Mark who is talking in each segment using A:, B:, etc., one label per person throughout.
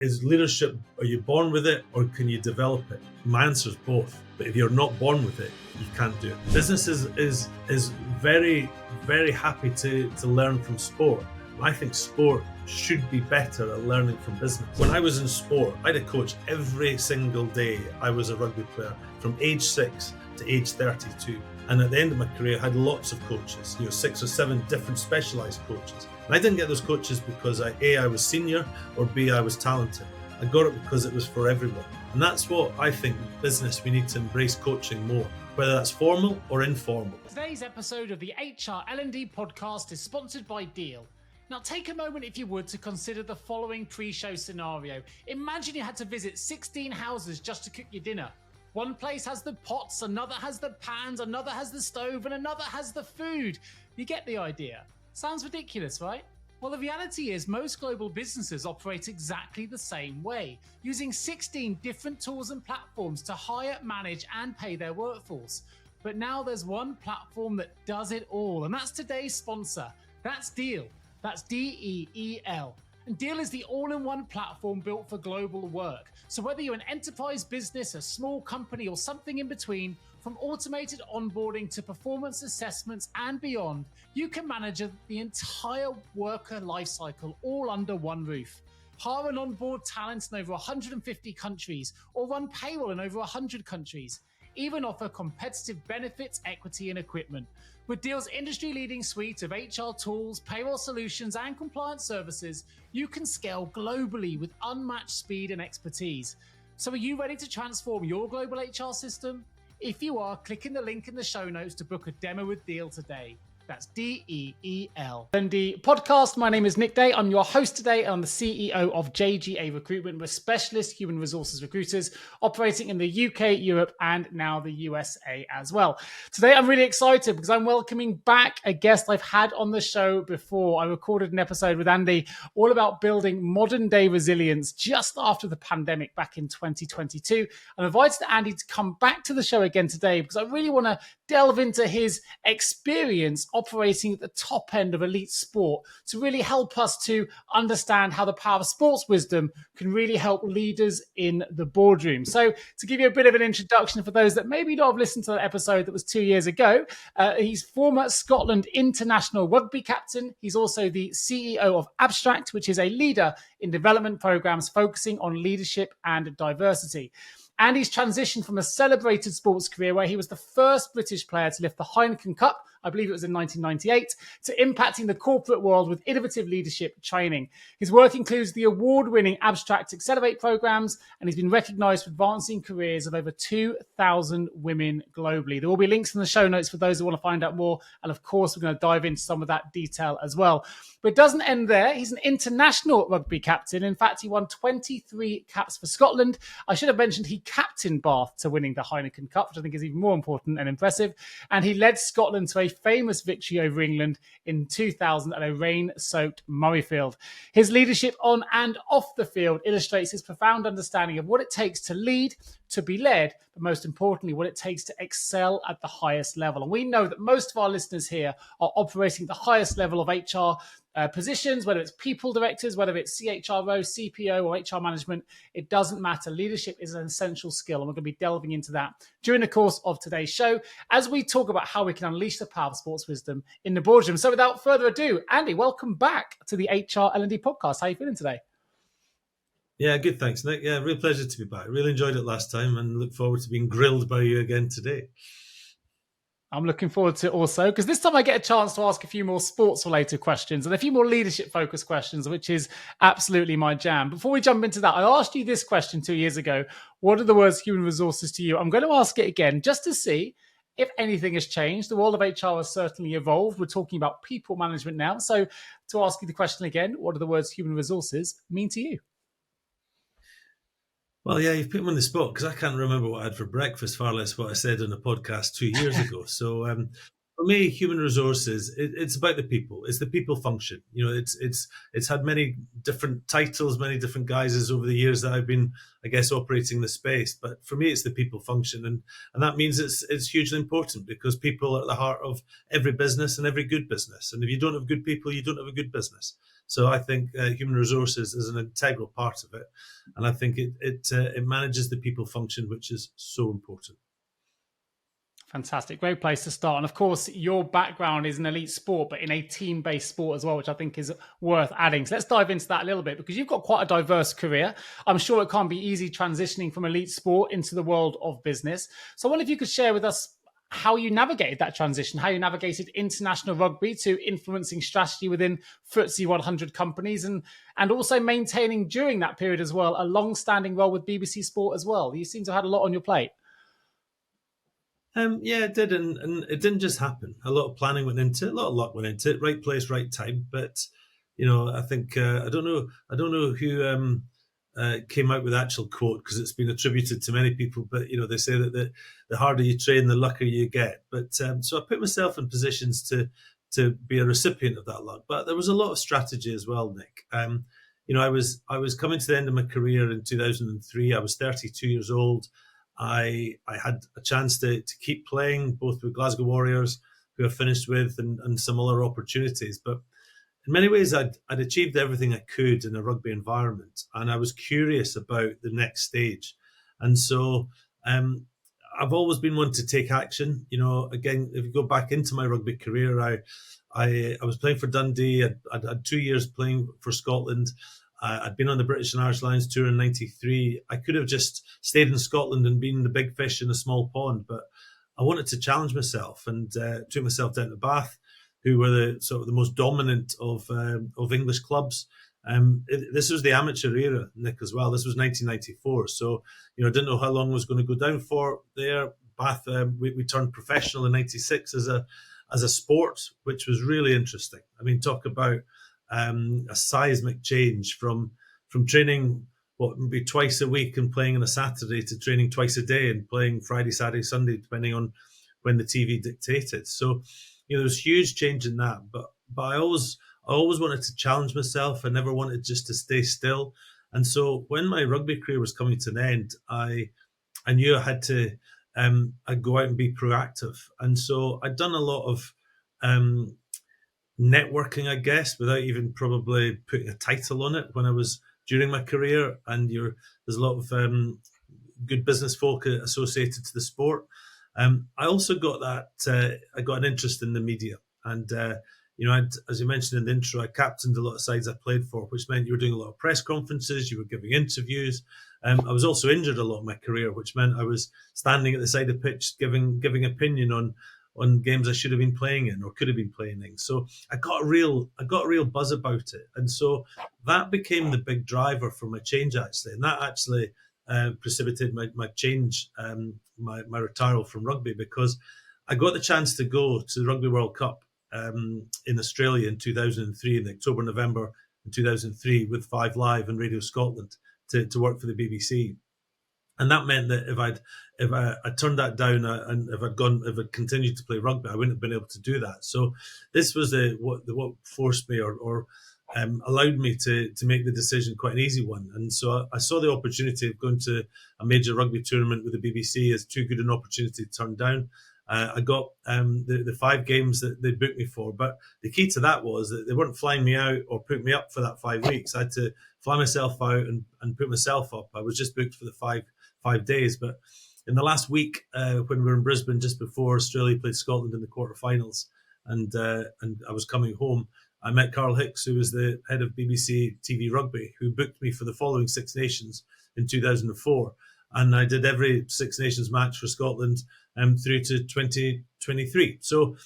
A: Is leadership, are you born with it or can you develop it? My answer is both. But if you're not born with it, you can't do it. Business is very, very happy to learn from sport. I think sport should be better at learning from business. When I was in sport, I had a coach every single day. I was a rugby player from age 6 to age 32. And at the end of my career, I had lots of coaches, 6 or 7 different specialised coaches. And I didn't get those coaches because I was senior or B, I was talented. I got it because it was for everyone. And that's what I think business, we need to embrace coaching more, whether that's formal or informal.
B: Today's episode of the HR L&D Podcast is sponsored by Deal. Now take a moment, if you would, to consider the following pre-show scenario. Imagine you had to visit 16 houses just to cook your dinner. One place has the pots, another has the pans, another has the stove, and another has the food. You get the idea. Sounds ridiculous, right? Well, the reality is most global businesses operate exactly the same way, using 16 different tools and platforms to hire, manage, and pay their workforce. But now there's one platform that does it all, and that's today's sponsor. That's Deal. That's DEEL. And Deal is the all-in-one platform built for global work. So whether you're an enterprise business, a small company, or something in between, from automated onboarding to performance assessments and beyond, you can manage the entire worker lifecycle all under one roof. Hire and onboard talent in over 150 countries, or run payroll in over 100 countries. Even offer competitive benefits, equity, and equipment. With Deal's industry-leading suite of HR tools, payroll solutions, and compliance services, you can scale globally with unmatched speed and expertise. So are you ready to transform your global HR system? If you are, click in the link in the show notes to book a demo with Deal today. That's DEEL. L&D Podcast. My name is Nick Day. I'm your host today. I'm the CEO of JGA Recruitment. We're specialist human resources recruiters operating in the UK, Europe, and now the USA as well. Today, I'm really excited because I'm welcoming back a guest I've had on the show before. I recorded an episode with Andy all about building modern day resilience just after the pandemic back in 2022. I'm invited Andy to come back to the show again today because I really want to delve into his experience operating at the top end of elite sport to really help us to understand how the power of sports wisdom can really help leaders in the boardroom. So to give you a bit of an introduction for those that maybe not have listened to that episode that was 2 years ago, he's former Scotland international rugby captain. He's also the CEO of Abstract, which is a leader in development programs focusing on leadership and diversity. And he's transitioned from a celebrated sports career where he was the first British player to lift the Heineken Cup, I believe it was in 1998, to impacting the corporate world with innovative leadership training. His work includes the award-winning Abstract Accelerate programs, and he's been recognised for advancing careers of over 2,000 women globally. There will be links in the show notes for those who want to find out more. And of course, we're going to dive into some of that detail as well. But it doesn't end there. He's an international rugby captain. In fact, he won 23 caps for Scotland. I should have mentioned he captained Bath to winning the Heineken Cup, which I think is even more important and impressive. And he led Scotland to a famous victory over England in 2000 at a rain-soaked Murrayfield. His leadership on and off the field illustrates his profound understanding of what it takes to lead, to be led, but most importantly, what it takes to excel at the highest level. And we know that most of our listeners here are operating at the highest level of HR positions, whether it's people directors, whether it's CHRO, CPO, or HR management. It doesn't matter. Leadership is an essential skill, and we're going to be delving into that during the course of today's show as we talk about how we can unleash the power of sports wisdom in the boardroom. So without further ado, Andy, welcome back to the HR L&D Podcast. How are you feeling today?
A: Yeah, good. Thanks, Nick. Yeah, real pleasure to be back. Really enjoyed it last time and look forward to being grilled by you again today.
B: I'm looking forward to it also, because this time I get a chance to ask a few more sports-related questions and a few more leadership-focused questions, which is absolutely my jam. Before we jump into that, I asked you this question 2 years ago. What are the words human resources to you? I'm going to ask it again just to see if anything has changed. The world of HR has certainly evolved. We're talking about people management now. So to ask you the question again, what do the words human resources mean to you?
A: Well, yeah, you've put me on the spot because I can't remember what I had for breakfast, far less what I said on a podcast 2 years ago. So for me, human resources, it's about the people. It's the people function. You know, it's had many different titles, many different guises over the years that I've been, I guess, operating the space. But for me, it's the people function. And that means it's hugely important because people are at the heart of every business and every good business. And if you don't have good people, you don't have a good business. So I think human resources is an integral part of it, and I think it manages the people function, which is so important.
B: Fantastic. Great place to start. And of course, your background is an elite sport, but in a team-based sport as well, which I think is worth adding. So let's dive into that a little bit, because you've got quite a diverse career. I'm sure it can't be easy transitioning from elite sport into the world of business. So I wonder if you could share with us how you navigated that transition, how you navigated international rugby to influencing strategy within FTSE 100 companies, and also maintaining during that period as well a long-standing role with BBC Sport as well. You seem to have had a lot on your plate.
A: Yeah, it did, and it didn't just happen. A lot of planning went into it, a lot of luck went into it. Right place, right time. But I think I don't know who came out with the actual quote, because it's been attributed to many people. But they say that the harder you train, the luckier you get. But so I put myself in positions to be a recipient of that luck. But there was a lot of strategy as well, Nick. I was coming to the end of my career in 2003. I was 32 years old. I had a chance to keep playing, both with Glasgow Warriors, who I finished with, and some other opportunities. But in many ways, I'd achieved everything I could in a rugby environment, and I was curious about the next stage. And so I've always been one to take action. Again, if you go back into my rugby career, I was playing for Dundee. I'd had 2 years playing for Scotland. I'd been on the British and Irish Lions tour in '93. I could have just stayed in Scotland and been the big fish in a small pond, but I wanted to challenge myself, and took myself down to Bath, who were the most dominant of English clubs. This was the amateur era, Nick, as well. This was 1994, so I didn't know how long I was going to go down for there. Bath, we turned professional in '96 as a sport, which was really interesting. I mean, talk about a seismic change from training maybe twice a week and playing on a Saturday to training twice a day and playing Friday, Saturday, Sunday, depending on when the TV dictated. So there was huge change in that, but I always wanted to challenge myself. I never wanted just to stay still. And so when my rugby career was coming to an end, I knew I had to I'd go out and be proactive. And so I'd done a lot of networking, I guess, without even probably putting a title on it when I was during my career. And there's a lot of good business folk associated to the sport. I also got I got an interest in the media, and as you mentioned in the intro, I captained a lot of sides I played for, which meant you were doing a lot of press conferences, you were giving interviews. I was also injured a lot of my career, which meant I was standing at the side of the pitch giving opinion on games I should have been playing in or could have been playing in. So I got a real buzz about it, and so that became the big driver for my change, actually, and that actually precipitated my change, my retirement from rugby, because I got the chance to go to the Rugby World Cup in Australia in 2003, in October, November in 2003, with 5 Live and Radio Scotland to work for the BBC. And that meant that if I turned that down and if I'd continued to play rugby, I wouldn't have been able to do that. So this was what forced me or allowed me to make the decision quite an easy one. And so I saw the opportunity of going to a major rugby tournament with the BBC as too good an opportunity to turn down. I got the 5 games that they booked me for, but the key to that was that they weren't flying me out or putting me up for that 5 weeks. I had to fly myself out and put myself up. I was just booked for the 5 days, but in the last week, when we were in Brisbane just before Australia played Scotland in the quarterfinals, and I was coming home, I met Carl Hicks, who was the head of BBC TV Rugby, who booked me for the following Six Nations in 2004. And I did every Six Nations match for Scotland through to 2023. So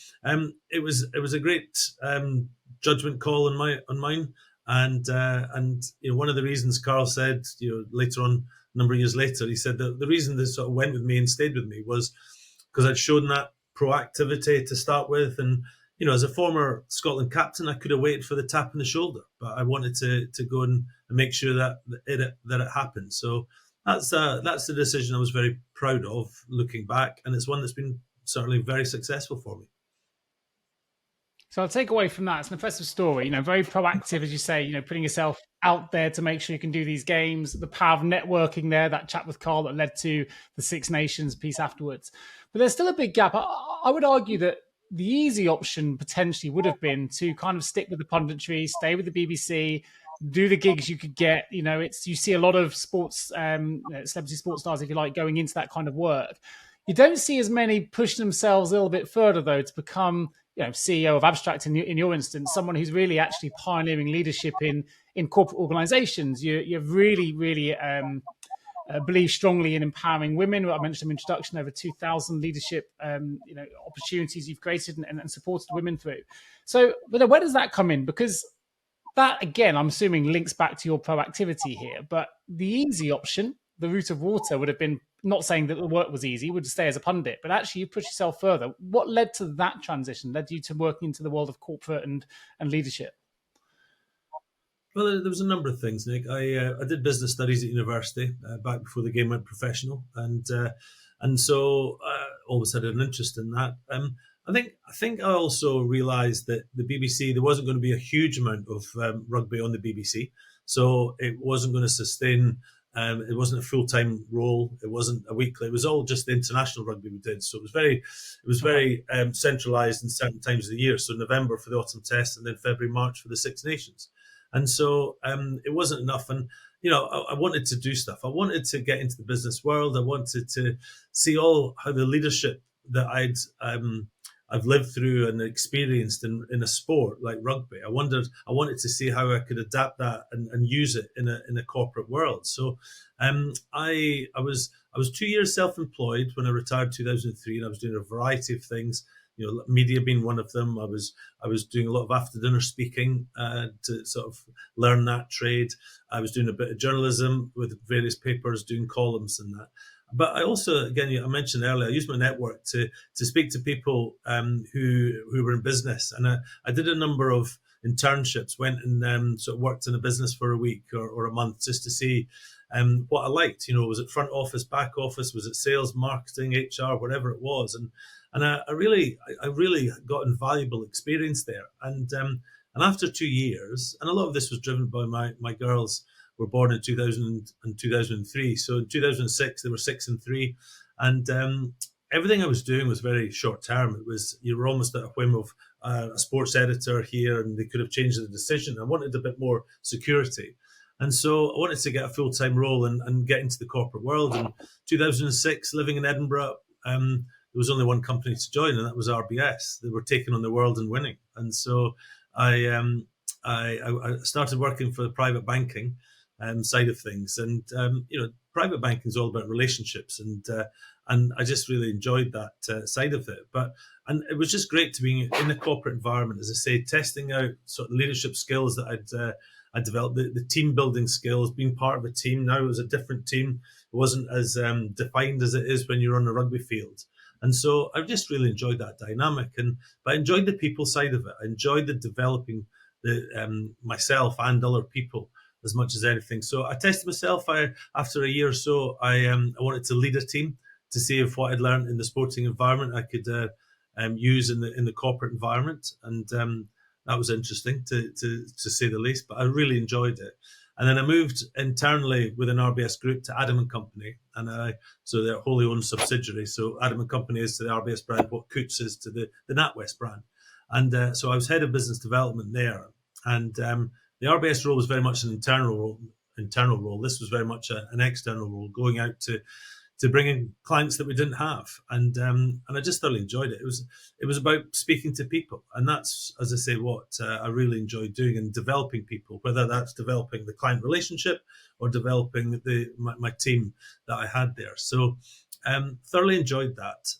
A: it was a great judgment call on mine. And one of the reasons Carl said, later on, a number of years later, he said that the reason this sort of went with me and stayed with me was because I'd shown that proactivity to start with. And, as a former Scotland captain, I could have waited for the tap on the shoulder, but I wanted to go and make sure that it happened. So that's the decision I was very proud of looking back. And it's one that's been certainly very successful for me.
B: So I'll take away from that. It's an impressive story, very proactive, as you say, putting yourself out there to make sure you can do these games, the power of networking there, that chat with Carl that led to the Six Nations piece afterwards. But there's still a big gap. I would argue that the easy option potentially would have been to kind of stick with the punditry, stay with the BBC, do the gigs you could get. You see a lot of sports, celebrity sports stars, if you like, going into that kind of work. You don't see as many pushing themselves a little bit further, though, to become, CEO of Abstract in your instance, someone who's really actually pioneering leadership in corporate organizations. You really believe strongly in empowering women. I mentioned in introduction, over 2,000 leadership opportunities you've created and supported women through. So, but where does that come in? Because that, again, I'm assuming links back to your proactivity here. But the easy option, the route of water, would have been, not saying that the work was easy, would stay as a pundit, but actually you push yourself further. What led to that transition? Led you to working into the world of corporate and leadership?
A: Well, there was a number of things, Nick. I did business studies at university back before the game went professional, and so always had an interest in that. I think I also realised that the BBC, there wasn't going to be a huge amount of rugby on the BBC, so it wasn't going to sustain. It wasn't a full-time role. It wasn't a weekly. It was all just the international rugby we did. So it was very centralised in certain times of the year. So November for the autumn test, and then February, March for the Six Nations. And so it wasn't enough. And, I wanted to do stuff. I wanted to get into the business world. I wanted to see how the leadership that I've lived through and experienced in a sport like rugby. I wanted to see how I could adapt that and use it in a corporate world. So I was 2 years self-employed when I retired in 2003, and I was doing a variety of things. Media being one of them. I was doing a lot of after dinner speaking to sort of learn that trade. I was doing a bit of journalism with various papers, doing columns and that. But I also, again, I mentioned earlier, I used my network to speak to people who were in business, and I did a number of internships. Went and sort of worked in a business for a week or a month just to see what I liked. Was it front office, back office? Was it sales, marketing, HR, whatever it was? And I really got invaluable experience there. And after 2 years, and a lot of this was driven by my girls were born in 2000 and 2003. So in 2006, they were 6 and 3. And everything I was doing was very short term. You were almost at a whim of a sports editor here, and they could have changed the decision. I wanted a bit more security. And so I wanted to get a full-time role and get into the corporate world. In 2006, living in Edinburgh, there was only one company to join, and that was RBS. They were taking on the world and winning. And so I started working for the private banking side of things. And, private banking is all about relationships. And I just really enjoyed that side of it. And it was just great to be in the corporate environment, as I say, testing out sort of leadership skills that I'd developed, the team building skills, being part of a team. Now it was a different team. It wasn't as defined as it is when you're on a rugby field. And so I just really enjoyed that dynamic, but I enjoyed the people side of it. I enjoyed the developing myself and other people as much as anything. So I tested myself. After a year or so, I wanted to lead a team to see if what I'd learned in the sporting environment I could use in the corporate environment, and that was interesting to say the least. But I really enjoyed it. And then I moved internally within RBS Group to Adam & Company, so they're wholly owned subsidiary. So Adam & Company is to the RBS brand what Coots is to the NatWest brand. And so I was head of business development there. And the RBS role was very much an internal role. This was very much an external role, going out to bring in clients that we didn't have, and I just thoroughly enjoyed it. It was about speaking to people, and that's, as I say, what I really enjoyed doing, and developing people, whether that's developing the client relationship or developing my team that I had there. So thoroughly enjoyed that.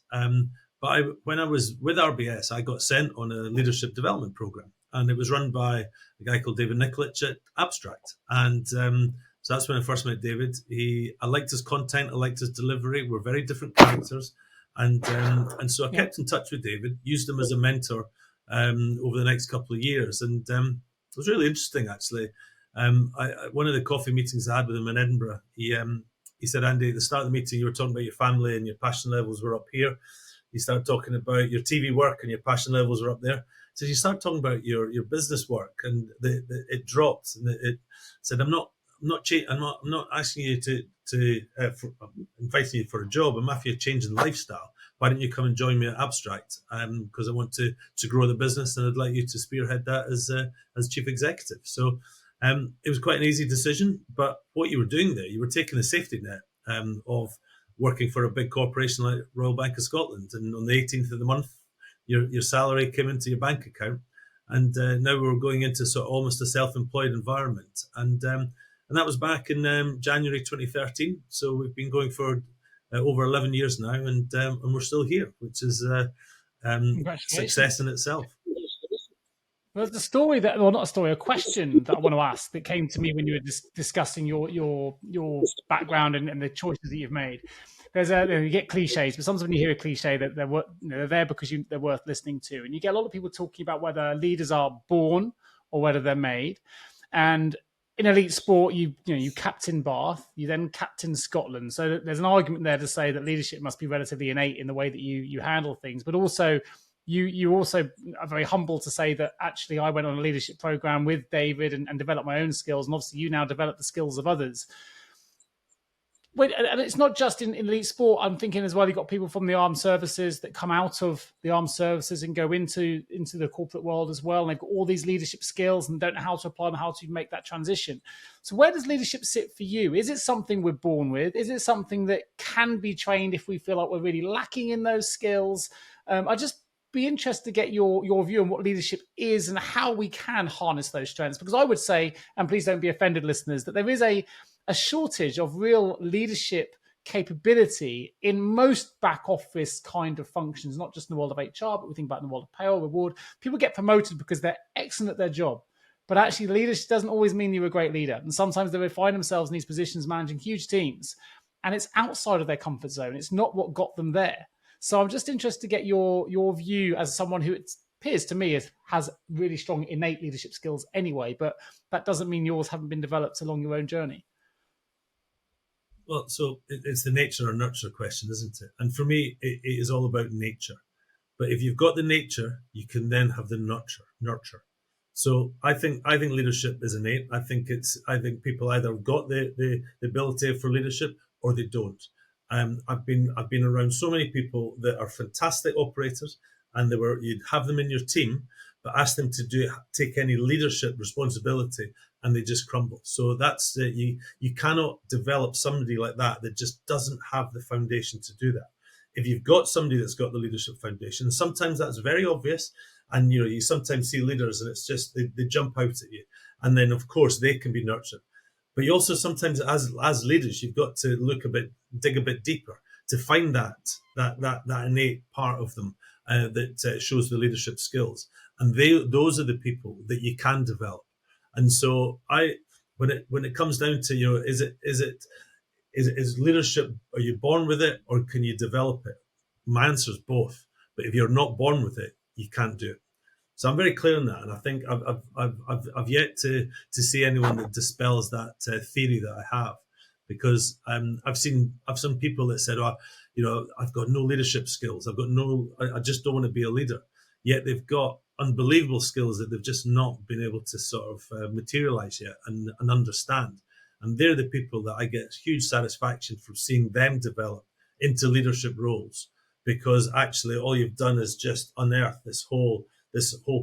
A: But when I was with RBS, I got sent on a leadership development program, and it was run by a guy called David Nicol at Abstract, and so that's when I first met David. I liked his content. I liked his delivery. We're very different characters. And so I kept in touch with David, used him as a mentor over the next couple of years. And it was really interesting, actually. One of the coffee meetings I had with him in Edinburgh, he said, Andy, at the start of the meeting, you were talking about your family and your passion levels were up here. You started talking about your TV work and your passion levels were up there. So you start talking about your business work, and it dropped. And it said, I'm not asking you to inviting you for a job. I'm after a change in lifestyle. why don't you come and join me at Abstract? Because I want to grow the business, and I'd like you to spearhead that as chief executive. So it was quite an easy decision. But what you were doing there, you were taking the safety net of working for a big corporation like Royal Bank of Scotland, and on the 18th of the month, your salary came into your bank account, and now we're going into sort of almost a self-employed environment, and that was back in January 2013. So we've been going for over 11 years now, and we're still here, which is success in itself.
B: Well, the story that, well, not a story, a question that I want to ask that came to me when you were discussing your background and the choices that you've made. You get cliches, but sometimes when you hear a cliche, that they're there because they're worth listening to, and you get a lot of people talking about whether leaders are born or whether they're made. And in elite sport, you captain Bath, you then captain Scotland. So there's an argument there to say that leadership must be relatively innate in the way that you handle things, but also. You also are very humble to say that actually I went on a leadership program with David and developed my own skills. And obviously you now develop the skills of others. And it's not just in elite sport. I'm thinking as well, you've got people from the armed services that come out of the armed services and go into the corporate world as well. And they've got all these leadership skills and don't know how to apply them, how to make that transition. So where does leadership sit for you? Is it something we're born with? Is it something that can be trained if we feel like we're really lacking in those skills? I just be interested to get your view on what leadership is and how we can harness those strengths. Because I would say, and please don't be offended, listeners, that there is a shortage of real leadership capability in most back office kind of functions, not just in the world of HR, but we think about in the world of payroll, reward. People get promoted because they're excellent at their job. But actually, leadership doesn't always mean you're a great leader. And sometimes they find themselves in these positions managing huge teams, and it's outside of their comfort zone. It's not what got them there. So I'm just interested to get your view as someone who it appears to me has really strong innate leadership skills anyway, but that doesn't mean yours haven't been developed along your own journey.
A: Well, so it's the nature or nurture question, isn't it? And for me, it is all about nature. But if you've got the nature, you can then have the nurture. So I think leadership is innate. I think people either got the ability for leadership or they don't. I've been around so many people that are fantastic operators, and you'd have them in your team, but ask them to take any leadership responsibility, and they just crumble. So that's you cannot develop somebody like that just doesn't have the foundation to do that. If you've got somebody that's got the leadership foundation, sometimes that's very obvious, and you sometimes see leaders and it's just they jump out at you, and then of course they can be nurtured. But you also sometimes, as leaders, you've got to dig a bit deeper to find that innate part of them that shows the leadership skills, and those are the people that you can develop. And so when it comes down to is leadership, are you born with it or can you develop it? My answer is both. But if you're not born with it, you can't do it. So I'm very clear on that, and I think I've yet to see anyone that dispels that theory that I have, because I've seen people that said, I've got no leadership skills, I just don't want to be a leader. Yet they've got unbelievable skills that they've just not been able to sort of materialize yet and understand. And they're the people that I get huge satisfaction from seeing them develop into leadership roles, because actually all you've done is just unearth this whole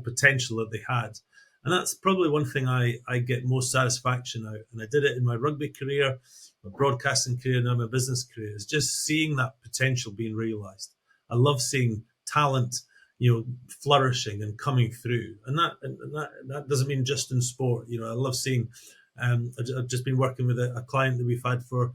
A: potential that they had. And that's probably one thing I get most satisfaction out. And I did it in my rugby career, my broadcasting career, now my business career, is just seeing that potential being realized. I love seeing talent, flourishing and coming through. And that doesn't mean just in sport. I love seeing, I've just been working with a client that we've had for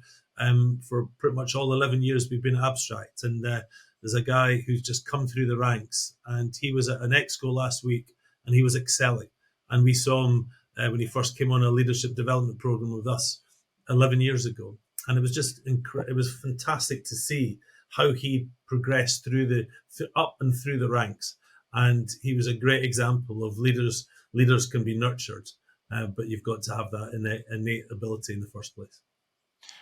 A: pretty much all 11 years we've been at Abstract. And there's a guy who's just come through the ranks, and he was at an exco last week and he was excelling. And we saw him when he first came on a leadership development program with us 11 years ago. And it was just it was fantastic to see how he progressed up and through the ranks. And he was a great example of leaders can be nurtured, but you've got to have that innate ability in the first place.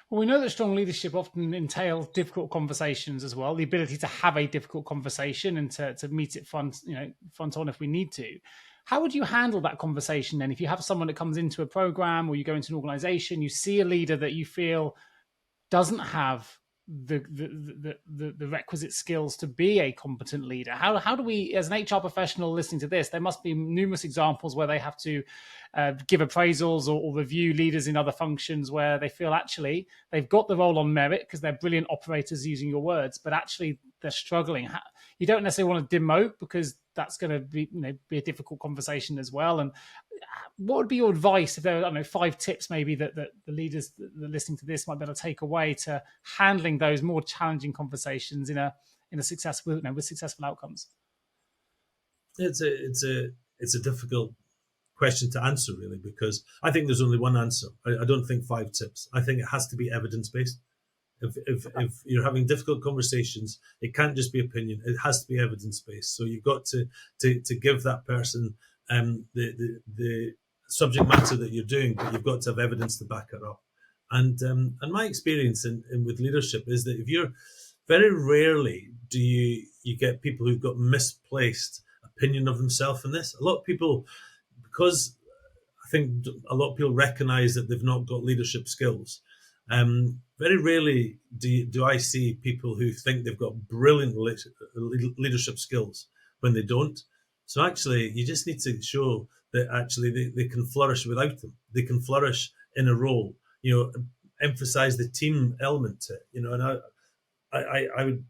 B: Well, we know that strong leadership often entails difficult conversations as well, the ability to have a difficult conversation and to meet it front on if we need to. How would you handle that conversation then? If you have someone that comes into a program or you go into an organization, you see a leader that you feel doesn't have the requisite skills to be a competent leader? How do we, as an HR professional listening to this, there must be numerous examples where they have to give appraisals or review leaders in other functions where they feel actually they've got the role on merit because they're brilliant operators, using your words, but actually they're struggling. You don't necessarily want to demote because that's going to be a difficult conversation as well. And what would be your advice if there are, I don't know, 5 tips maybe that the leaders that are listening to this might be able to take away to handling those more challenging conversations in a successful, with successful outcomes?
A: It's a difficult question to answer, really, because I think there's only one answer. I don't think 5 tips. I think it has to be evidence-based. If you're having difficult conversations, it can't just be opinion. It has to be evidence-based. So you've got to give that person the subject matter that you're doing, but you've got to have evidence to back it up. And my experience in with leadership is that if you're very rarely do you get people who've got misplaced opinion of themselves in this. A lot of people, because I think a lot of people recognize that they've not got leadership skills. Very rarely do I see people who think they've got brilliant leadership skills when they don't. So actually, you just need to show that actually they can flourish without them. They can flourish in a role. Emphasize the team element to it. And I would.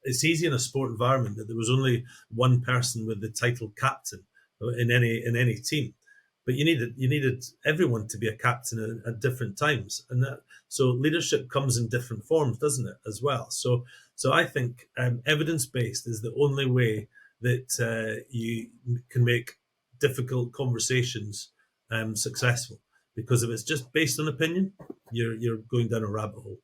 A: It's easy in a sport environment that there was only one person with the title captain in any team. But you needed everyone to be a captain at different times, and so leadership comes in different forms, doesn't it, as well? So I think evidence-based is the only way that you can make difficult conversations successful. Because if it's just based on opinion, you're going down a rabbit hole.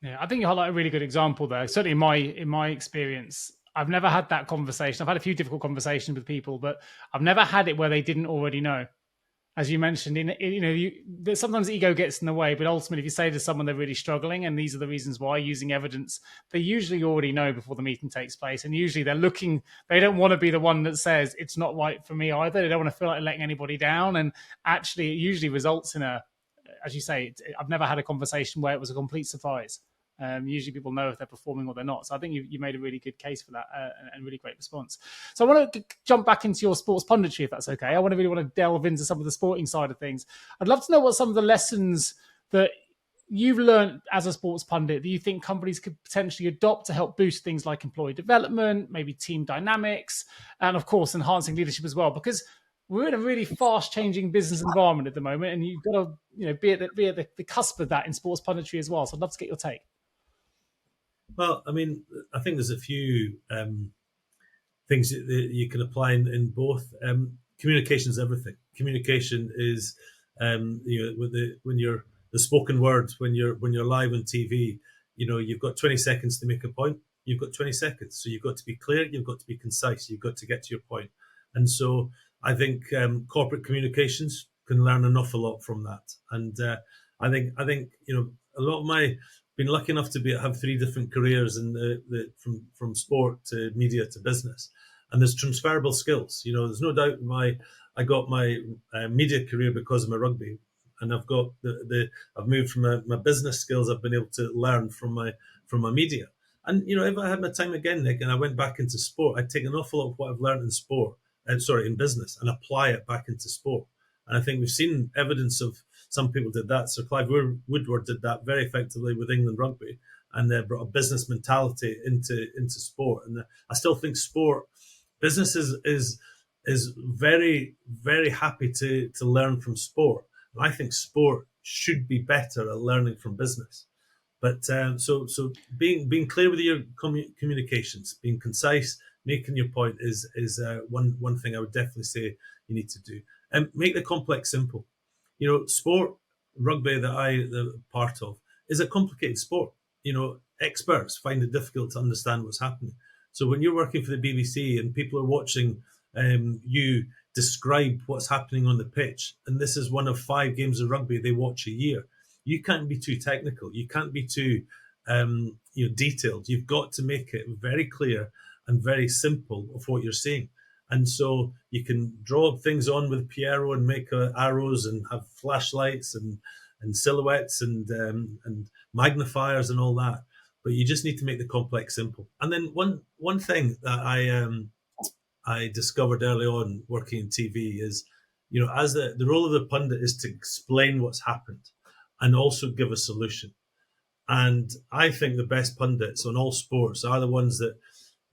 B: Yeah, I think you highlight a really good example there. Certainly in my experience, I've never had that conversation. I've had a few difficult conversations with people, but I've never had it where they didn't already know. As you mentioned, sometimes ego gets in the way, but ultimately, if you say to someone they're really struggling and these are the reasons why, using evidence, they usually already know before the meeting takes place. And usually they don't want to be the one that says it's not right for me either. They don't want to feel like letting anybody down. And actually, it usually results in as you say, I've never had a conversation where it was a complete surprise. Usually people know if they're performing or they're not. So I think you made a really good case for that and really great response. So I want to jump back into your sports punditry, if that's okay. I really want to delve into some of the sporting side of things. I'd love to know what some of the lessons that you've learned as a sports pundit that you think companies could potentially adopt to help boost things like employee development, maybe team dynamics, and of course, enhancing leadership as well. Because we're in a really fast-changing business environment at the moment, and you've got to be at the cusp of that in sports punditry as well. So I'd love to get your take.
A: Well, I mean, I think there's a few things that you can apply in both. Communication is everything. Communication is, when you're the spoken word, when you're live on TV, you've got 20 seconds to make a point. You've got 20 seconds, so you've got to be clear. You've got to be concise. You've got to get to your point. And so I think corporate communications can learn an awful lot from that. And I think a lot of been lucky enough to have 3 different careers from sport to media to business, and there's transferable skills. There's no doubt I got my media career because of my rugby, and I've got I've moved from my business skills I've been able to learn from my media. And if I had my time again, Nick, and I went back into sport, I'd take an awful lot of what I've learned in sport, in business, and apply it back into sport. And I think we've seen evidence of some people did that. So Clive Woodward did that very effectively with England Rugby, and they brought a business mentality into sport. And I still think business is very, very happy to learn from sport. And I think sport should be better at learning from business. But so being clear with your communications, being concise, making your point is one thing I would definitely say you need to do. And make the complex simple. Sport, rugby that I'm part of, is a complicated sport. Experts find it difficult to understand what's happening. So when you're working for the BBC and people are watching you describe what's happening on the pitch, and this is one of 5 games of rugby they watch a year, you can't be too technical. You can't be too detailed. You've got to make it very clear and very simple of what you're saying. And so you can draw things on with Piero and make arrows and have flashlights and silhouettes and magnifiers and all that. But you just need to make the complex simple. And then one thing that I discovered early on working in TV is, as the role of the pundit is to explain what's happened and also give a solution. And I think the best pundits on all sports are the ones that,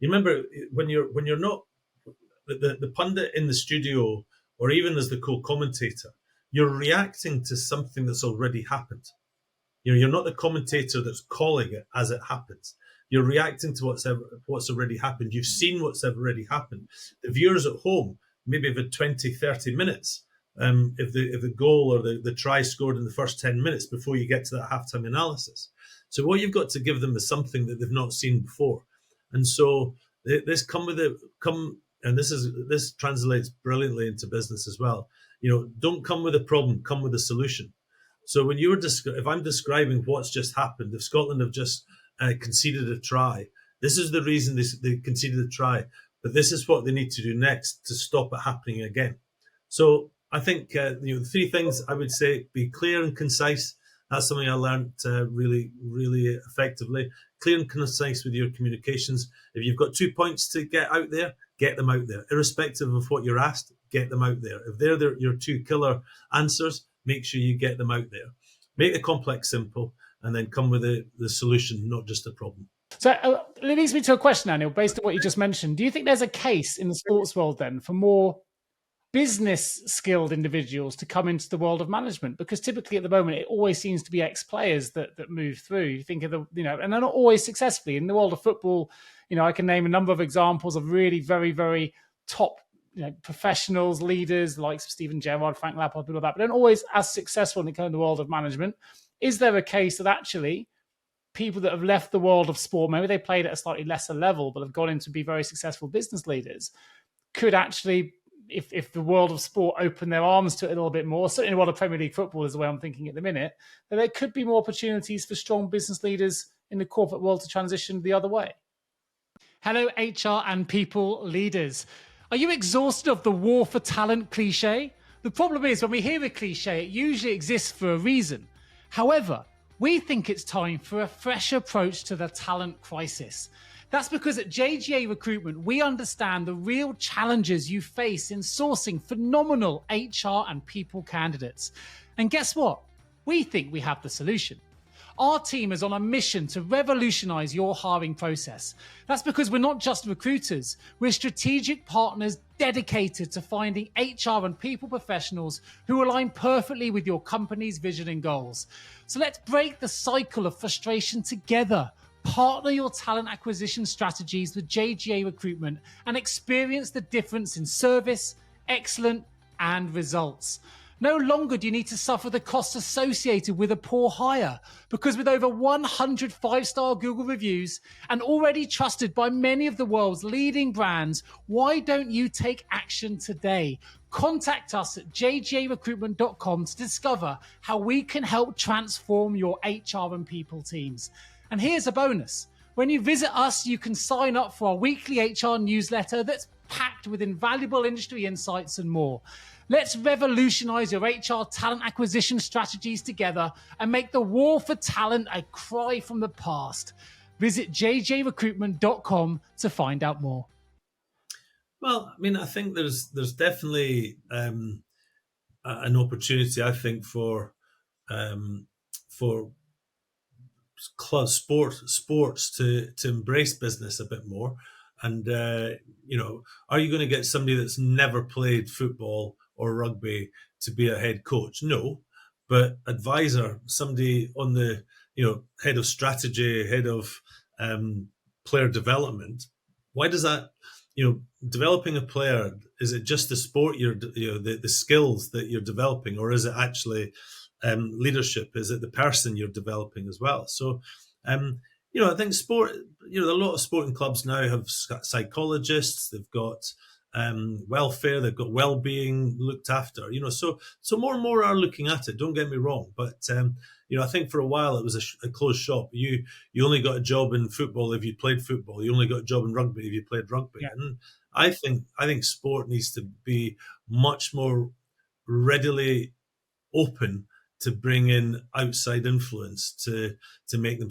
A: you remember when you're not the pundit in the studio or even as the co-commentator, you're reacting to something that's already happened. You're not the commentator that's calling it as it happens. You're reacting to what's already happened. You've seen what's already happened. The viewers at home maybe have had 20, 30 minutes if the goal or the try scored in the first 10 minutes before you get to that halftime analysis. So what you've got to give them is something that they've not seen before. And so this and this translates brilliantly into business as well. Don't come with a problem, come with a solution. So when if I'm describing what's just happened, if Scotland have just conceded a try, this is the reason they conceded a try, but this is what they need to do next to stop it happening again. So I think the three things I would say: be clear and concise. That's something I learned really, really effectively. Clear and concise with your communications. If you've got 2 points to get out there, get them out there. Irrespective of what you're asked, get them out there. If they're your two killer answers, make sure you get them out there. Make the complex simple, and then come with the solution, not just a problem.
B: So it leads me to a question, Anil, based on what you just mentioned. Do you think there's a case in the sports world then for more business skilled individuals to come into the world of management? Because typically at the moment, it always seems to be ex-players that move through. You think of and they're not always successfully. In the world of football, I can name a number of examples of really very, very top professionals, leaders, like Steven Gerrard, Frank Lampard, people like that, but don't always as successful in the world of management. Is there a case that actually people that have left the world of sport, maybe they played at a slightly lesser level, but have gone in to be very successful business leaders, could actually, if the world of sport opened their arms to it a little bit more, certainly the world of Premier League football is the way I'm thinking at the minute, that there could be more opportunities for strong business leaders in the corporate world to transition the other way? Hello, HR and people leaders. Are you exhausted of the war for talent cliche? The problem is when we hear a cliche, it usually exists for a reason. However, we think it's time for a fresh approach to the talent crisis. That's because at JGA Recruitment, we understand the real challenges you face in sourcing phenomenal HR and people candidates. And guess what? We think we have the solution. Our team is on a mission to revolutionize your hiring process. That's because we're not just recruiters, we're strategic partners dedicated to finding HR and people professionals who align perfectly with your company's vision and goals. So let's break the cycle of frustration together. Partner your talent acquisition strategies with JGA Recruitment and experience the difference in service, excellence, and results. No longer do you need to suffer the costs associated with a poor hire, because with over 100 five-star Google reviews and already trusted by many of the world's leading brands, why don't you take action today? Contact us at jgarecruitment.com to discover how we can help transform your HR and people teams. And here's a bonus. When you visit us, you can sign up for our weekly HR newsletter that's packed with invaluable industry insights and more. Let's revolutionize your HR talent acquisition strategies together and make the war for talent a cry from the past. Visit jjrecruitment.com to find out more.
A: Well, I mean, I think there's definitely an opportunity, I think, for sports to embrace business a bit more. And, are you going to get somebody that's never played football or rugby to be a head coach? No, but advisor, somebody on the, head of strategy, head of player development. Why does that, developing a player, is it just the sport the skills that you're developing, or is it actually leadership? Is it the person you're developing as well? So, I think sport, a lot of sporting clubs now have psychologists, they've got welfare, they've got well-being looked after, so more and more are looking at it, don't get me wrong. But, I think for a while it was a closed shop. You only got a job in football if you played football. You only got a job in rugby if you played rugby. Yeah. And I think sport needs to be much more readily open to bring in outside influence to make them.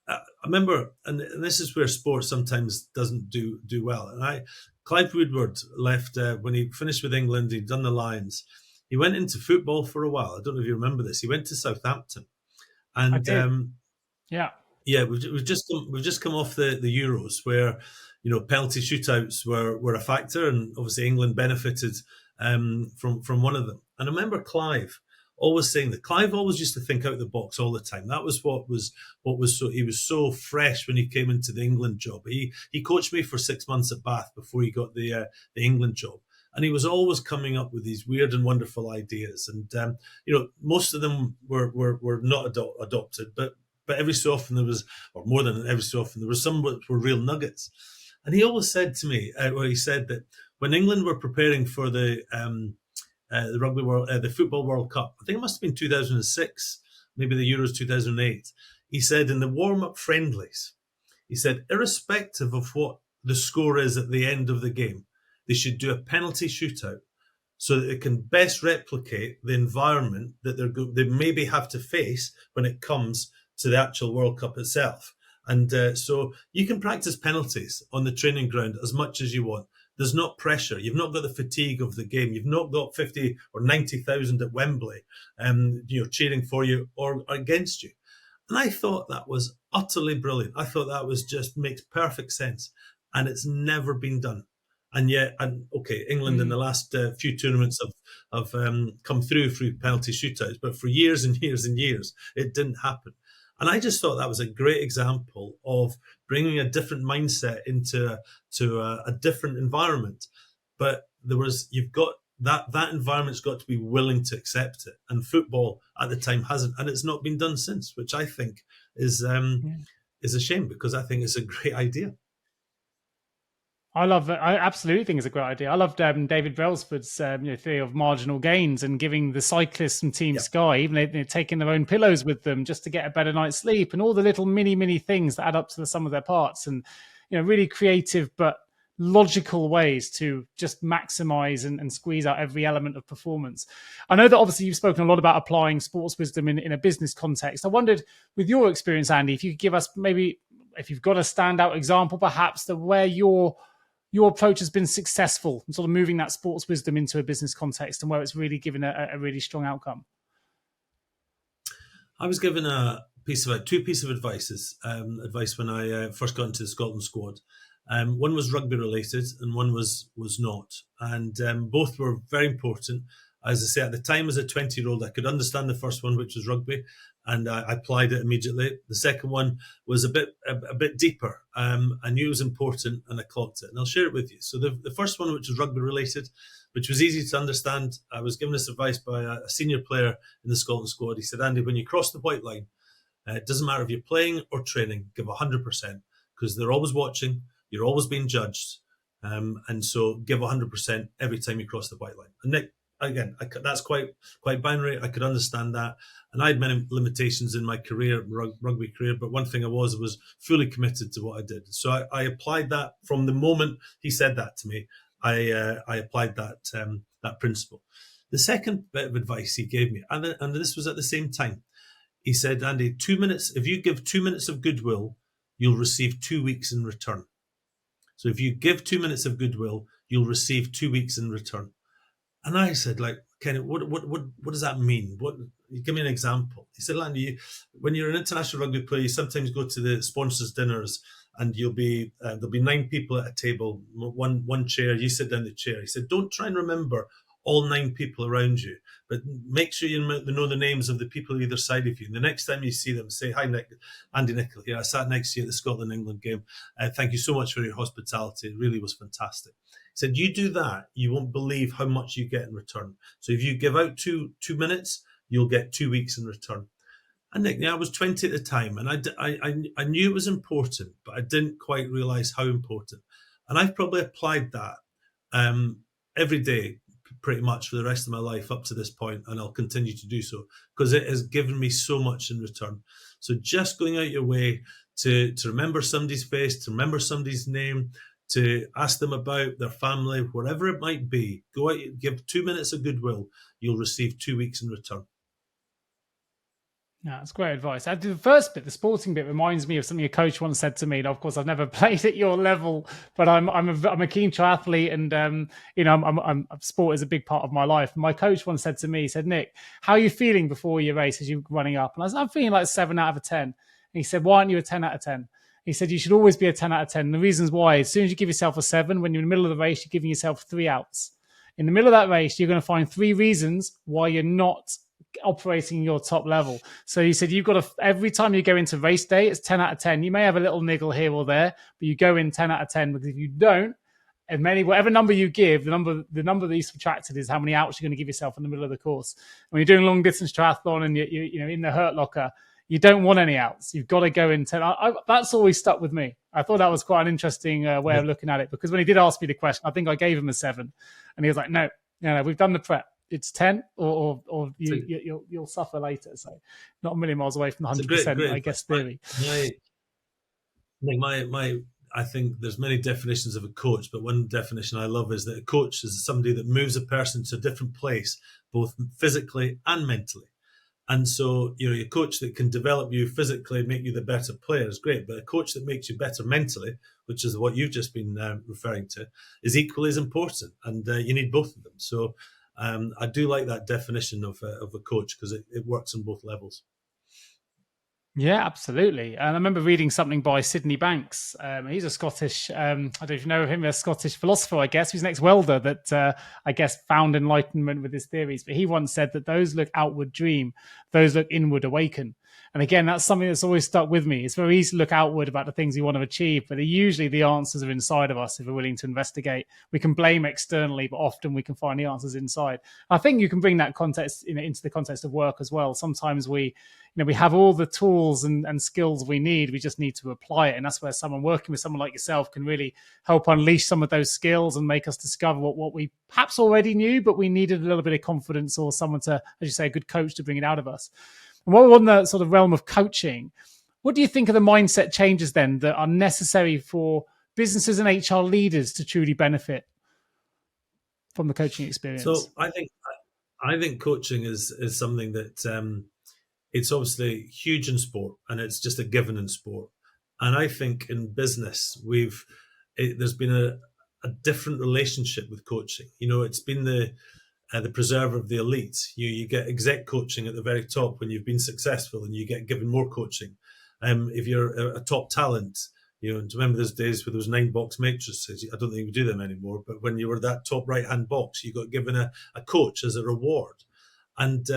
A: I remember, and this is where sport sometimes doesn't do well. And Clive Woodward left when he finished with England. He'd done the Lions. He went into football for a while. I don't know if you remember this. He went to Southampton, and
B: I did. Yeah,
A: we've just come off the Euros where penalty shootouts were a factor, and obviously England benefited from one of them. And I remember Clive always saying that Clive always used to think out the box all the time. That was what was so, he was so fresh when he came into the England job. He coached me for 6 months at Bath before he got the England job. And he was always coming up with these weird and wonderful ideas. And, most of them were not adopted, but every so often there was, or more than every so often, there was some which were real nuggets. And he always said to me, he said that when England were preparing for the Rugby World, the Football World Cup, I think it must have been 2006, maybe the Euros 2008. He said in the warm-up friendlies, he said, irrespective of what the score is at the end of the game, they should do a penalty shootout so that it can best replicate the environment that they maybe have to face when it comes to the actual World Cup itself. And so you can practice penalties on the training ground as much as you want. There's not pressure. You've not got the fatigue of the game. You've not got 50 or 90,000 at Wembley, cheering for you or against you. And I thought that was utterly brilliant. I thought that was just makes perfect sense. And it's never been done. And yet, England in the last few tournaments have come through penalty shootouts, but for years and years and years, it didn't happen. And I just thought that was a great example of bringing a different mindset into a different environment. But you've got that environment's got to be willing to accept it. And football at the time hasn't, and it's not been done since, which I think is a shame, because I think it's a great idea.
B: I love it. I absolutely think it's a great idea. I loved David Brailsford's theory of marginal gains and giving the cyclists from Team Sky, even they're taking their own pillows with them just to get a better night's sleep, and all the little mini things that add up to the sum of their parts, and really creative but logical ways to just maximize and squeeze out every element of performance. I know that obviously you've spoken a lot about applying sports wisdom in a business context. I wondered, with your experience, Andy, if you could give us maybe, if you've got a standout example, perhaps, that where your approach has been successful in sort of moving that sports wisdom into a business context and where it's really given a really strong outcome.
A: I was given two pieces of advice when I first got into the Scotland squad. One was rugby related and one was not. And both were very important. As I say, at the time as a 20-year-old, I could understand the first one, which was rugby, and I applied it immediately. The second one was a bit deeper. I knew it was important and I clocked it, and I'll share it with you. So the first one, which was rugby related, which was easy to understand, I was given this advice by a senior player in the Scotland squad. He said, Andy, when you cross the white line, it doesn't matter if you're playing or training, give 100%, because they're always watching, you're always being judged, and so give 100% every time you cross the white line. And Nick, again, that's quite binary. I could understand that. And I had many limitations in my career, rugby career, but one thing I was fully committed to what I did. So I applied that from the moment he said that to me. I applied that principle. The second bit of advice he gave me, and this was at the same time, he said, Andy, 2 minutes, if you give 2 minutes of goodwill, you'll receive 2 weeks in return. So if you give 2 minutes of goodwill, you'll receive 2 weeks in return. And I said, Kenny, what does that mean? Give me an example. He said, Andy, when you're an international rugby player, you sometimes go to the sponsors' dinners, and there'll be 9 people at a table, one chair. You sit down the chair. He said, don't try and remember all 9 people around you, but make sure you know the names of the people either side of you. And the next time you see them, say, hi, Nick, Andy Nicol here. I sat next to you at the Scotland-England game. Thank you so much for your hospitality. It really was fantastic. He said, you do that, you won't believe how much you get in return. So if you give out 2 minutes, you'll get 2 weeks in return. And Nick, I was 20 at the time, and I knew it was important, but I didn't quite realise how important. And I've probably applied that every day, pretty much for the rest of my life up to this point, and I'll continue to do so, because it has given me so much in return. So just going out your way to remember somebody's face, to remember somebody's name, to ask them about their family, whatever it might be, go out, give 2 minutes of goodwill, you'll receive 2 weeks in return.
B: No, that's great advice. The first bit, the sporting bit, reminds me of something a coach once said to me. And of course, I've never played at your level, but I'm a keen triathlete, and sport is a big part of my life. My coach once said to me, he said, "Nick, how are you feeling before your race as you're running up?" And I said, "I'm feeling like 7 out of 10." And he said, "Why aren't you a 10 out of 10?" He said, "You should always be a 10 out of 10. And the reasons why, as soon as you give yourself a 7, when you're in the middle of the race, you're giving yourself 3 outs. In the middle of that race, you're going to find 3 reasons why you're not operating your top level." So he said, you've got to, every time you go into race day, it's 10 out of 10. You may have a little niggle here or there, but you go in 10 out of 10, because if you don't, and whatever number you give, the number that you subtracted is how many outs you're going to give yourself in the middle of the course. When you're doing long distance triathlon and you're in the hurt locker, you don't want any outs. You've got to go in 10. That's always stuck with me. I thought that was quite an interesting way of looking at it, because when he did ask me the question, I think I gave him a 7, and he was like, no, we've done the prep. It's 10, or you'll suffer later. So not a million miles away from the 100%, I guess, theory.
A: I think there's many definitions of a coach, but one definition I love is that a coach is somebody that moves a person to a different place, both physically and mentally. And so, a coach that can develop you physically, make you the better player is great, but a coach that makes you better mentally, which is what you've just been referring to, is equally as important. And you need both of them. So I do like that definition of a coach, because it works on both levels.
B: Yeah, absolutely. And I remember reading something by Sydney Banks. He's a Scottish, I don't know if you know him, a Scottish philosopher, I guess. He's an ex-welder that, I guess, found enlightenment with his theories. But he once said that those look outward dream, those look inward awaken. And again, that's something that's always stuck with me. It's very easy to look outward about the things we want to achieve, but usually the answers are inside of us if we're willing to investigate. We can blame externally, but often we can find the answers inside. I think you can bring that context into the context of work as well. Sometimes we have all the tools and skills we need. We just need to apply it. And that's where someone working with someone like yourself can really help unleash some of those skills and make us discover what we perhaps already knew, but we needed a little bit of confidence or someone to, as you say, a good coach to bring it out of us. And while we're on the sort of realm of coaching, what do you think are the mindset changes then that are necessary for businesses and HR leaders to truly benefit from the coaching experience?
A: So I think coaching is something that it's obviously huge in sport, and it's just a given in sport. And I think in business, there's been a different relationship with coaching. It's been the preserver of the elite. You get exec coaching at the very top when you've been successful, and you get given more coaching. If you're a top talent, do you remember those days where there was 9-box matrices? I don't think we do them anymore, but when you were that top right-hand box, you got given a coach as a reward. And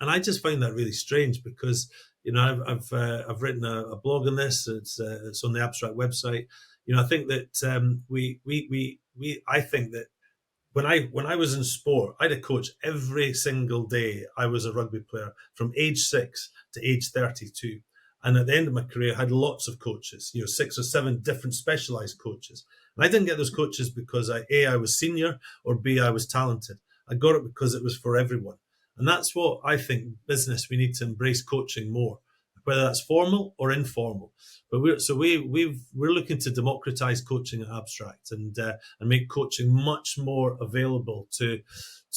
A: I just find that really strange, because I've written a blog on this. It's on the Abstract website. I think that I think that when I was in sport, I had a coach every single day. I was a rugby player from age 6 to age 32. And at the end of my career, I had lots of coaches, 6 or 7 different specialized coaches. And I didn't get those coaches because I was senior, or B, I was talented. I got it because it was for everyone. And that's what I think business, we need to embrace coaching more, whether that's formal or informal. But we're looking to democratize coaching at Abstract and make coaching much more available to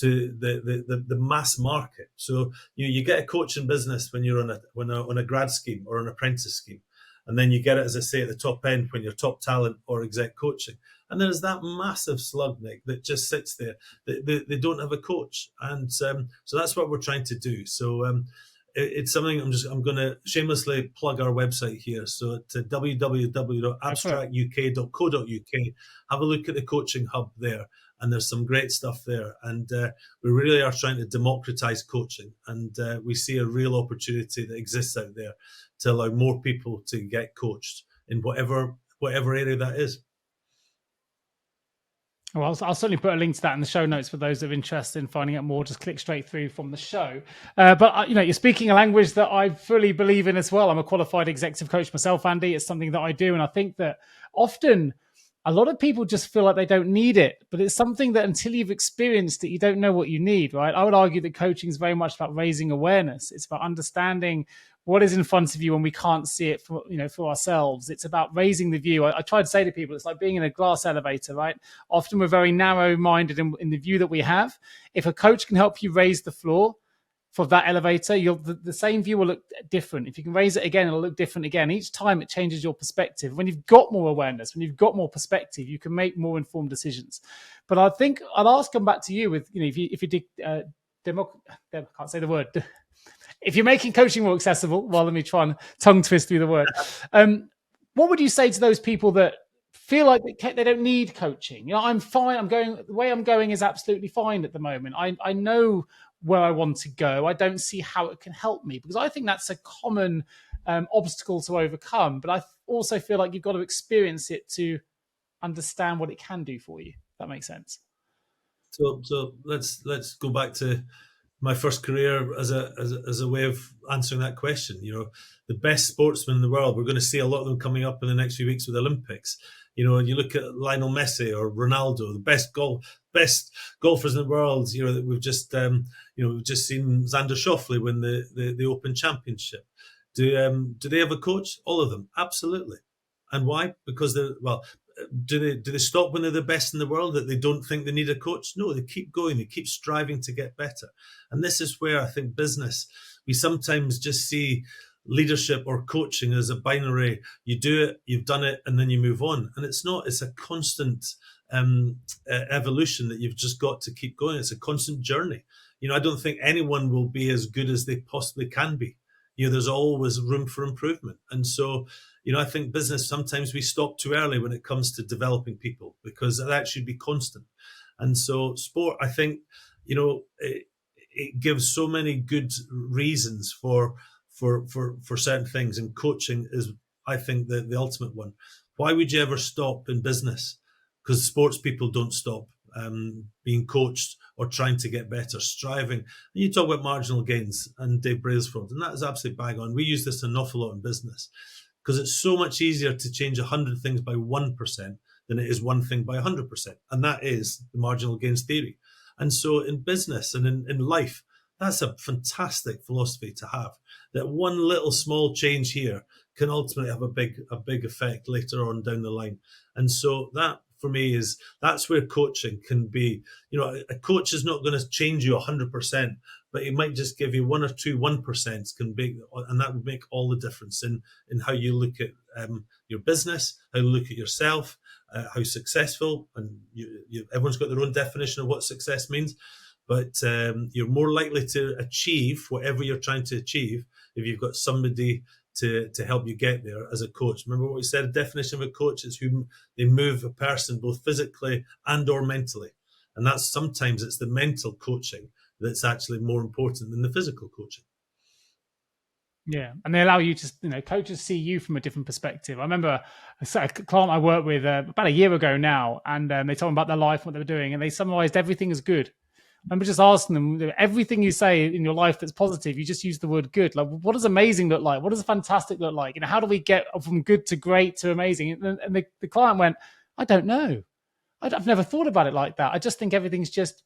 A: the mass market. So you get a coach in business when you're on a grad scheme or an apprentice scheme, and then you get it, as I say, at the top end when you're top talent or exec coaching. And there's that massive slug, Nick, that just sits there. They don't have a coach, and so that's what we're trying to do. So it's something I'm going to shamelessly plug our website here. So at www.abstractuk.co.uk, have a look at the coaching hub there, and there's some great stuff there. And we really are trying to democratize coaching, and we see a real opportunity that exists out there to allow more people to get coached in whatever area that is.
B: Well, I'll certainly put a link to that in the show notes for those that are interested in finding out more. Just click straight through from the show. But you're speaking a language that I fully believe in as well. I'm a qualified executive coach myself, Andy. It's something that I do. And I think that often a lot of people just feel like they don't need it, but it's something that until you've experienced it, you don't know what you need, right? I would argue that coaching is very much about raising awareness. It's about understanding what is in front of you when we can't see it for ourselves. It's about raising the view. I try to say to people, it's like being in a glass elevator, right? Often we're very narrow-minded in the view that we have. If a coach can help you raise the floor, for that elevator, the same view will look different. If you can raise it again, it'll look different again. Each time it changes your perspective. When you've got more awareness, when you've got more perspective, you can make more informed decisions. But I think I'll come back to you with, if you did, I can't say the word. If you're making coaching more accessible, well, let me try and tongue twist through the word. What would you say to those people that feel like they don't need coaching? I'm fine. The way I'm going is absolutely fine at the moment. I know where I want to go. I don't see how it can help me, because I think that's a common obstacle to overcome. But I also feel like you've got to experience it to understand what it can do for you. If that makes sense.
A: So let's go back to my first career as a way of answering that question. The best sportsmen in the world, we're going to see a lot of them coming up in the next few weeks with the Olympics. You look at Lionel Messi or Ronaldo, the best golfers in the world. That we've just seen Xander Schauffele win the Open Championship. Do they have a coach? All of them, absolutely. And why? Because do they stop when they're the best in the world, that they don't think they need a coach? No, they keep going. They keep striving to get better. And this is where I think business, we sometimes just see leadership or coaching as a binary. You do it, you've done it, and then you move on. And it's not. It's a constant evolution that you've just got to keep going. It's a constant journey. I don't think anyone will be as good as they possibly can be. There's always room for improvement. And so, I think business, sometimes we stop too early when it comes to developing people, because that should be constant. And so sport, I think, it gives so many good reasons for certain things. And coaching is, I think, the ultimate one. Why would you ever stop in business? Because sports people don't stop being coached or trying to get better, striving. And you talk about marginal gains and Dave Brailsford, and that is absolutely bang on. We use this an awful lot in business, because it's so much easier to change 100 things by 1% than it is one thing by 100%. And that is the marginal gains theory. And so in business and in life, that's a fantastic philosophy to have, that one little small change here can ultimately have a big effect later on down the line. And so that, for me, that's where coaching can be. A coach is not going to change you 100%, but it might just give you 1 or 2 1% can be, and that would make all the difference in how you look at your business, how you look at yourself, how successful. And everyone's got their own definition of what success means, but you're more likely to achieve whatever you're trying to achieve if you've got somebody to help you get there as a coach. Remember what we said, a definition of a coach is who they move a person both physically and or mentally. And sometimes it's the mental coaching that's actually more important than the physical coaching.
B: Yeah, and they allow you to, coaches see you from a different perspective. I remember a client I worked with about a year ago now, and they told me about their life, what they were doing, and they summarized everything as good. I remember just asking them, everything you say in your life that's positive, you just use the word good. Like, what does amazing look like? What does fantastic look like? How do we get from good to great to amazing? And the client went, I don't know. I've never thought about it like that. I just think everything's just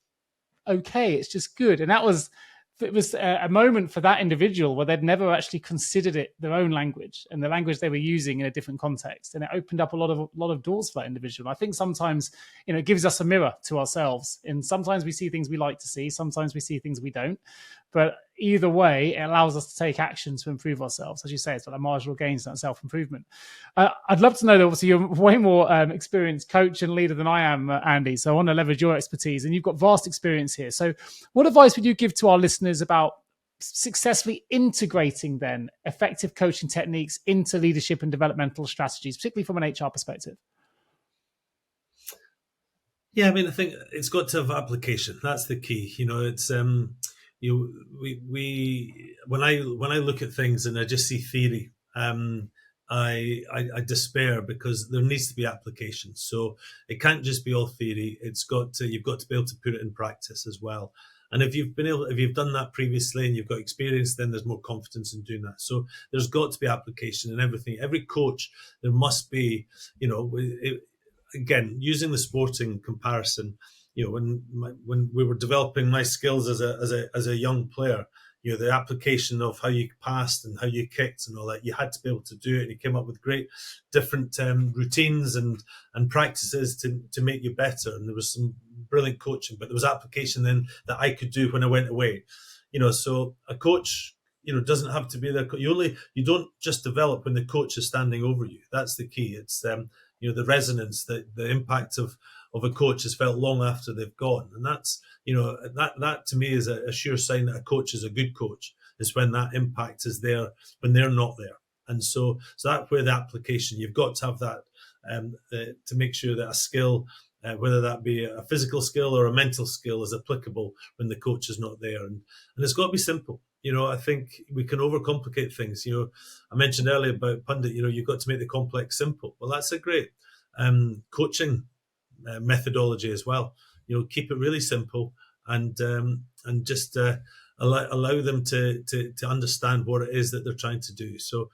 B: okay. It's just good. And it was a moment for that individual where they'd never actually considered it their own language and the language they were using in a different context. And it opened up a lot of doors for that individual. And I think sometimes, it gives us a mirror to ourselves. And sometimes we see things we like to see. Sometimes we see things we don't. But either way, it allows us to take action to improve ourselves. As you say, it's like marginal gains and self-improvement. I'd love to know that obviously you're way more experienced coach and leader than I am, Andy. So I want to leverage your expertise, and you've got vast experience here. So what advice would you give to our listeners about successfully integrating then effective coaching techniques into leadership and developmental strategies, particularly from an HR perspective?
A: Yeah, I think it's got to have application. That's the key. It's we when I look at things and I just see theory, I despair, because there needs to be application. So it can't just be all theory. You've got to be able to put it in practice as well. And if you've done that previously and you've got experience, then there's more confidence in doing that. So there's got to be application in everything. Every coach, there must be, again, using the sporting comparison. When we were developing my skills as a young player, the application of how you passed and how you kicked and all that, you had to be able to do it. And you came up with great different routines and practices to make you better. And there was some brilliant coaching, but there was application then that I could do when I went away. So a coach, doesn't have to be there. You don't just develop when the coach is standing over you. That's the key. It's the resonance, the impact of a coach is felt long after they've gone, and that's that to me is a sure sign that a coach is a good coach. Is when that impact is there when they're not there, and so that's where the application, you've got to have that to make sure that a skill, whether that be a physical skill or a mental skill, is applicable when the coach is not there, and it's got to be simple. I think we can overcomplicate things. I mentioned earlier about Pundit. You've got to make the complex simple. Well, that's a great coaching methodology as well. Keep it really simple and just allow them to understand what it is that they're trying to do. So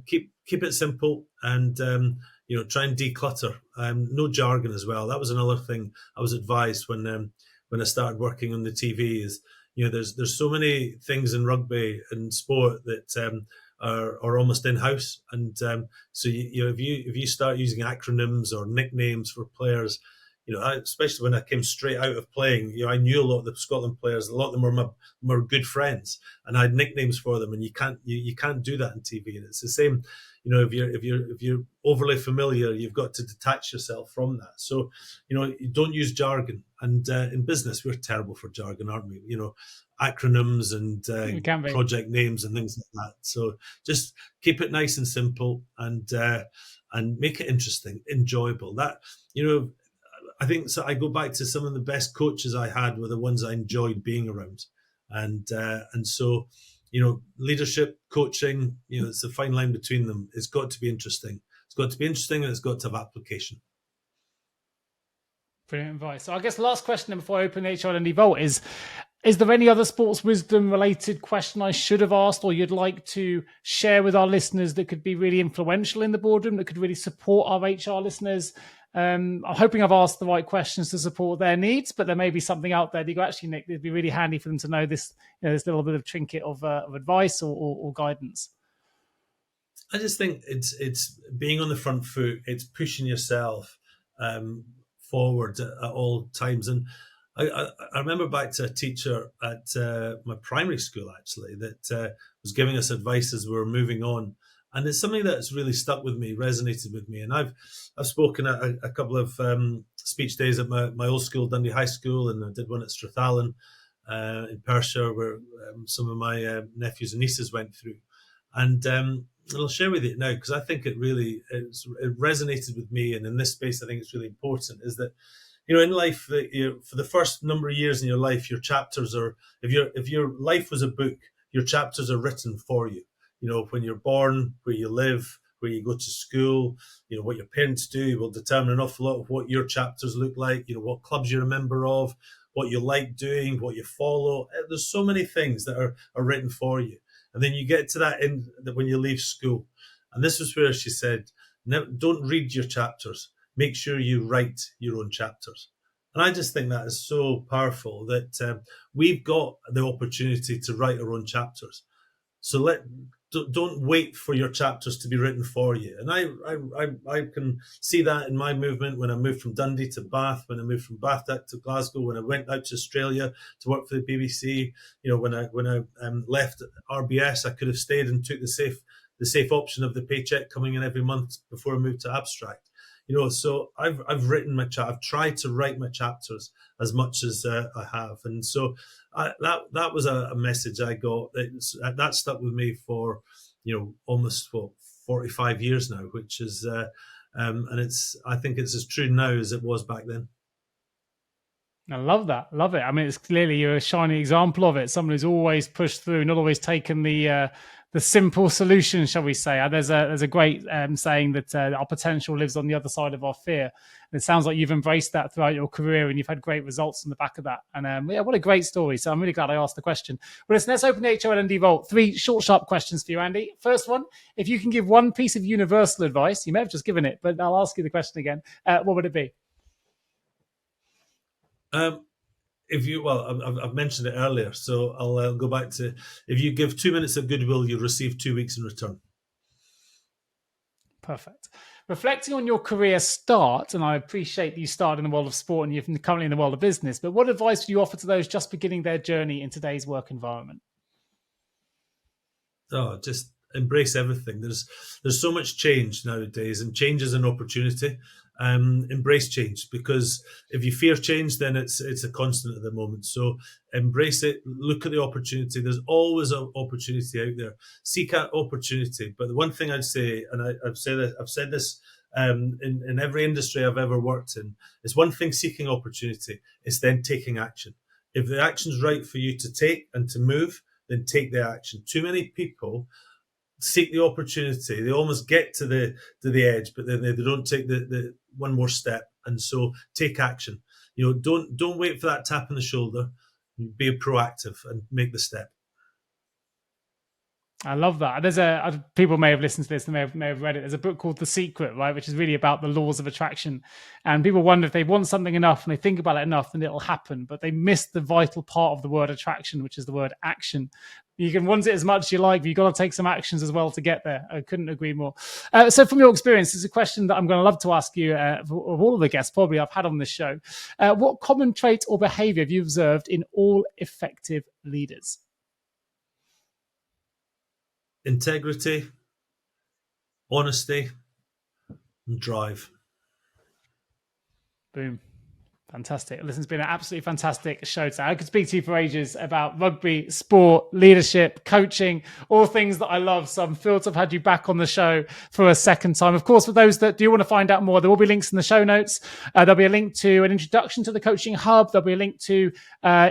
A: keep it simple and try and declutter. No jargon as well. That was another thing I was advised when I started working on the TV. Is there's so many things in rugby and sport that are almost in-house, and so if you start using acronyms or nicknames for players, especially when I came straight out of playing, I knew a lot of the Scotland players. A lot of them were my good friends, and I had nicknames for them. And you can't do that on TV. And it's the same, if you're overly familiar, you've got to detach yourself from that. So, you don't use jargon. And in business, we're terrible for jargon, aren't we? Acronyms and project names and things like that. So just keep it nice and simple and make it interesting, enjoyable. That I think so. I go back to some of the best coaches I had were the ones I enjoyed being around, and so leadership, coaching, it's a fine line between them. It's got to be interesting. It's got to be interesting, and it's got to have application.
B: Brilliant advice. So I guess the last question before I open the HR L&D Vault is there any other sports wisdom related question I should have asked or you'd like to share with our listeners that could be really influential in the boardroom, that could really support our HR listeners? I'm hoping I've asked the right questions to support their needs, but there may be something out there that you go, actually, Nick, it'd be really handy for them to know this, this little bit of trinket of advice or guidance.
A: I just think it's being on the front foot. It's pushing yourself forward at all times. And I remember back to a teacher at my primary school, actually, that was giving us advice as we were moving on. And it's something that's really stuck with me, resonated with me. And I've spoken at a couple of speech days at my old school, Dundee High School, and I did one at Strathallan in Perthshire, where some of my nephews and nieces went through. And I'll share with you now, because I think it resonated with me. And in this space, I think it's really important, is that, in life, for the first number of years in your life, your chapters are, if your life was a book, your chapters are written for you. When you're born, where you live, where you go to school, what your parents do will determine an awful lot of what your chapters look like, what clubs you're a member of, what you like doing, what you follow. There's so many things that are written for you. And then you get to that end that when you leave school. And this was where she said, don't read your chapters. Make sure you write your own chapters. And I just think that is so powerful that we've got the opportunity to write our own chapters. So don't wait for your chapters to be written for you. And I can see that in my movement when I moved from Dundee to Bath, when I moved from Bath to Glasgow, when I went out to Australia to work for the BBC. When I left RBS, I could have stayed and took the safe option of the paycheck coming in every month before I moved to Abstract. So I've written my I've tried to write my chapters as much as I have, and so that was a message I got that stuck with me for almost 45 years now, which is and I think it's as true now as it was back then.
B: I love that. Love it. I mean, it's clearly you're a shining example of it. Someone who's always pushed through, not always taken the simple solution, shall we say. There's a great saying that our potential lives on the other side of our fear. And it sounds like you've embraced that throughout your career and you've had great results on the back of that. And what a great story. So I'm really glad I asked the question. Well, listen, let's open the HR L&D Vault. 3 short, sharp questions for you, Andy. First one, if you can give one piece of universal advice, you may have just given it, but I'll ask you the question again. What would it be?
A: I've mentioned it earlier, so I'll go back to, if you give 2 minutes of goodwill, you'll receive 2 weeks in return.
B: Perfect. Reflecting on your career start, and I appreciate that you started in the world of sport and you're currently in the world of business, but what advice would you offer to those just beginning their journey in today's work environment?
A: Oh, just embrace everything. There's so much change nowadays, and change is an opportunity. Embrace change, because if you fear change, then it's a constant at the moment. So embrace it. Look at the opportunity. There's always an opportunity out there. Seek out opportunity. But the one thing I'd say, and I've said this in every industry I've ever worked in, is one thing seeking opportunity. It's then taking action. If the action's right for you to take and to move, then take the action. Too many people seek the opportunity. They almost get to the edge, but then they don't take the one more step. And so take action. Don't wait for that tap on the shoulder. Be proactive and make the step.
B: I love that. There's people may have listened to this and may have read it. There's a book called The Secret, right, which is really about the laws of attraction. And people wonder if they want something enough and they think about it enough, then it'll happen. But they miss the vital part of the word attraction, which is the word action. You can want it as much as you like, but you've got to take some actions as well to get there. I couldn't agree more. So from your experience, it's a question that I'm going to love to ask you of all of the guests probably I've had on this show. What common trait or behavior have you observed in all effective leaders?
A: Integrity, honesty, and drive.
B: Boom. Fantastic. Listen, it's been an absolutely fantastic show today. I could speak to you for ages about rugby, sport, leadership, coaching, all things that I love. So I'm thrilled to have had you back on the show for a second time. Of course, for those that do want to find out more, there will be links in the show notes. There'll be a link to an introduction to the Coaching Hub. There'll be a link to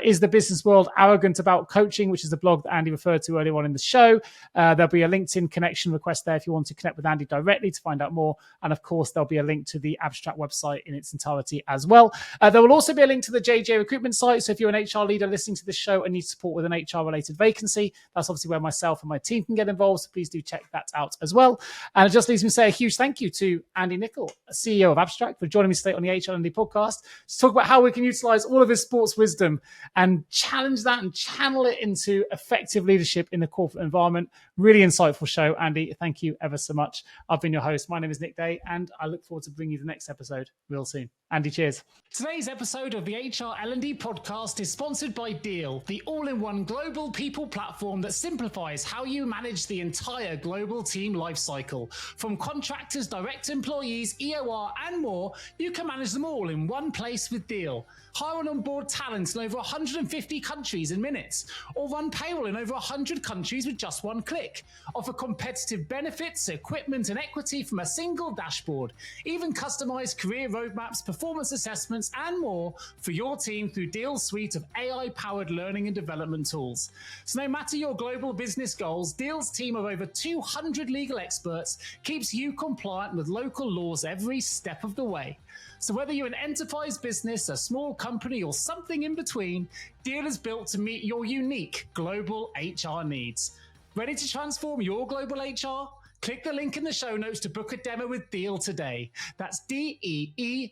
B: Is the Business World Arrogant About Coaching, which is the blog that Andy referred to earlier on in the show. There'll be a LinkedIn connection request there if you want to connect with Andy directly to find out more. And of course, there'll be a link to the Abstract website in its entirety as well. There will also be a link to the JJ recruitment site. So if you're an HR leader listening to this show and need support with an HR related vacancy, that's obviously where myself and my team can get involved. So please do check that out as well. And it just leaves me to say a huge thank you to Andy Nicol, CEO of Abstract, for joining me today on the HR L&D podcast to talk about how we can utilize all of his sports wisdom and challenge that and channel it into effective leadership in the corporate environment. Really insightful show, Andy. Thank you ever so much. I've been your host. My name is Nick Day, and I look forward to bringing you the next episode real soon. Andy, cheers. Today's episode of the HR L&D podcast is sponsored by Deal, the all-in-one global people platform that simplifies how you manage the entire global team lifecycle. From contractors, direct employees, EOR, and more, you can manage them all in one place with Deal. Hire and onboard talent in over 150 countries in minutes, or run payroll in over 100 countries with just one click. Offer competitive benefits, equipment, and equity from a single dashboard. Even customize career roadmaps, performance assessments, and more for your team through Deal's suite of AI-powered learning and development tools. So no matter your global business goals, Deal's team of over 200 legal experts keeps you compliant with local laws every step of the way. So whether you're an enterprise business, a small company, or something in between, Deal is built to meet your unique global HR needs. Ready to transform your global HR? Click the link in the show notes to book a demo with Deal today. That's DEEL.